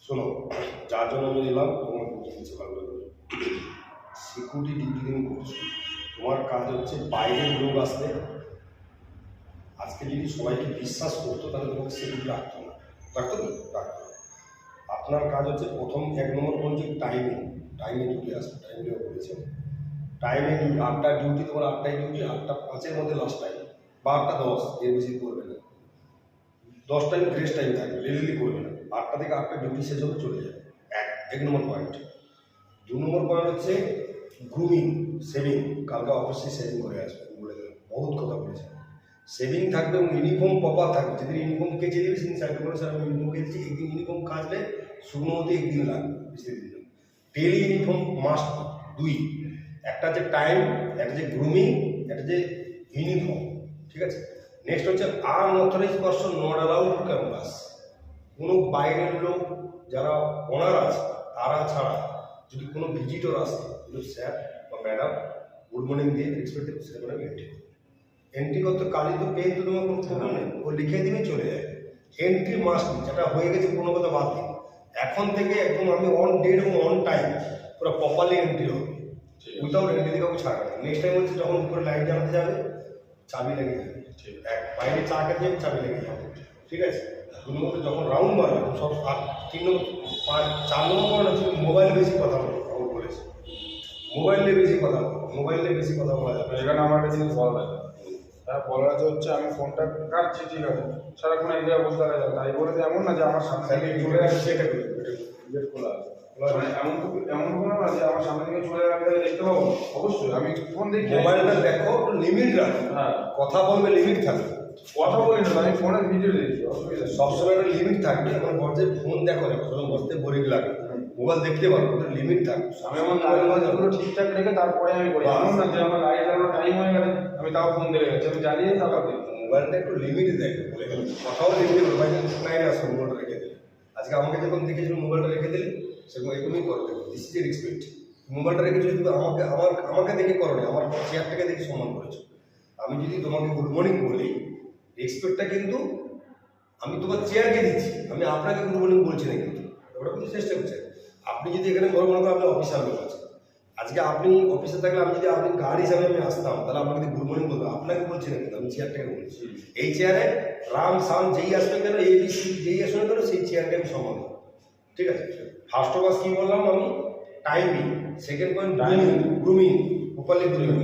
শোনো, যার জন্য আমি এলাম তোমার কিছু ভালো করে সিকিউরিটি ডিউটি তুমি করছো। তোমার কাজ হচ্ছে বাইরের লোক আসলে আজকে যদি সবাইকে বিশ্বাস করতো তাহলে তোমাকে সিকিউরিটি রাখতো না, রাখতো না রাখতো। আপনার কাজ হচ্ছে প্রথম 1 নম্বর পর্যন্ত টাইমে ডিউটি আসবে। টাইমে বলেছেন টাইমে ডিউটি 8টা ডিউটি, তোমার 8টায় ডিউটি, 8টা 5-এর মধ্যে লাস্ট টাইম বা 8টা 10, এর বেশি করবে না। 10 টাইম গ্রেস টাইম থাকবে, লেলি করবে না। 8টা থেকে 8টা ডিউটি শেষ হবে, চলে যাবে। এক নম্বর পয়েন্ট। 2 নম্বর পয়েন্ট হচ্ছে গ্রুমিং, শেভিং। কালকে অফিসে শেভিং করে আসবে, বলে দেবেন। বহুত কথা বলেছেন। শেভিং থাকবে এবং ইউনিফর্ম প্রপার থাকবে। যেদিন ইউনিফর্ম কেচে দেবে সেদিন সাইড করে স্যার আমি ইউনিফর্ম কেচেছি, একদিন ইউনিফর্ম কাচলে শুকনো হতে 1 দিন লাগবে, বেশি দিন না। Daily uniform must 2। একটা যে টাইম, একটা যে গ্রুমিং, একটা যে ইউনিফর্ম, ঠিক আছে। নেক্সট হচ্ছে unauthorised person not allowed to campus. কোনো বাইরের লোক যারা ওনার আছে তারা ছাড়া যদি কোনো ভিজিটর আসে, স্যার বা ম্যাডাম গুড মর্নিং দিয়ে রেসপেক্টিভ সেটা এন্ট্রি করতে কালি তো পেয়ে তো তোমার কোনো প্রবলেম নেই, ও লিখে দিবে চলে যায়। এন্ট্রি মাস্ট, যেটা হয়ে গেছে কোনো কথা বাদ দিন। এখন থেকে একদম আমি অন ডেট এবং অন টাইম পুরো প্রপারলি এন্ট্রি হবে, উইথাউট এন্ট্রি কাউকে ছাড়বে না। নেক্সট টাইম হচ্ছে যখন উপরে লাইট জ্বালাতে যাবে চাবি লেগে যাবে, বাইরে চা খেতে যাবে চাবি লেগে যাবে, ঠিক আছে। 2 নম্বর যখন রাউন্ড মারবে সব 3 নম্বর 4 নম্বর হচ্ছে মোবাইল বেশি কথা বলেছে। মোবাইলে বেশি কথা বলা যাবে। এখানে আমার একটা জিনিস বলা যায়, তার বলার হচ্ছে আমি ফোনটা কাটছি, ঠিক আছে, সারাক্ষণ এক জায়গায় বসে থাকা যায়, তাই বলে এমন না যে আমার সামনে থেকে চলে আসছে, সেটা গেট খোলা আছে, মানে এমন কোনো না যে আমার সামনে থেকে চলে আসবে দেখতে পাবো। অবশ্যই আমি ফোন দেখি, মোবাইলটা দেখো, লিমিট রাখো। হ্যাঁ, কথা বলবে লিমিট থাকবে, কথা বলি না, আমি ফোনে ভিডিও দেখছি, অসুবিধা সবসময় একটা লিমিট থাকবে। আমার বলছে ফোন দেখো না, বসতে বোরিং লাগে, মোবাইল দেখতে পারো, ওটা লিমিট থাকবে। আমি আমার কাজগুলো ঠিকঠাক রেখে তারপরে আমি করি। এমন না যে আমার লাইট জ্বালানোর টাইম হয়ে গেছে আমি তাও ফোন দেখে গেছি, আমি জ্বালিয়ে তারপর দেখি। মোবাইলটা একটু লিমিটে দেখবে, বলে গেল কথাও লিমিটে বলবে, ভাই শোনাই না, মোবাইলটা রেখে দিলে। আজকে আমাকে যখন দেখেছিল মোবাইলটা রেখে দিলে, সেরকম এরকমই করতে হবে। This is a respect. মোবাইলটা রেখেছো যদি আমাকে দেখে করো না, আমার চেয়ারটাকে দেখে সম্মান করেছো। আমি যদি তোমাকে গুড মর্নিং বলি, রেসপেক্টটা কিন্তু আমি তোমার চেয়ারকে দিচ্ছি, আমি আপনাকে গুড মর্নিং বলছি না, কিন্তু ওটা কিন্তু চেষ্টা করছেন। আপনি যদি এখানে বড় মনে করেন আপনি অফিসার লোক আছেন, আজকে আপনি অফিসে থাকলে আমি যদি আপনি গার্ড হিসাবে আমি আসতাম, তাহলে আপনাকে গুড মর্নিং বলতাম, আপনাকে বলছি না, কিন্তু আমি চেয়ারটাকে বলছি। এই চেয়ারে রাম সাম যেই আসবে কেন, ABC যেই আসবে কেন, সেই চেয়ারকে আমি সম্মান করব, ঠিক আছে। ফার্স্ট অফ অল কি বললাম আমি, timing. Second point grooming, properly grooming.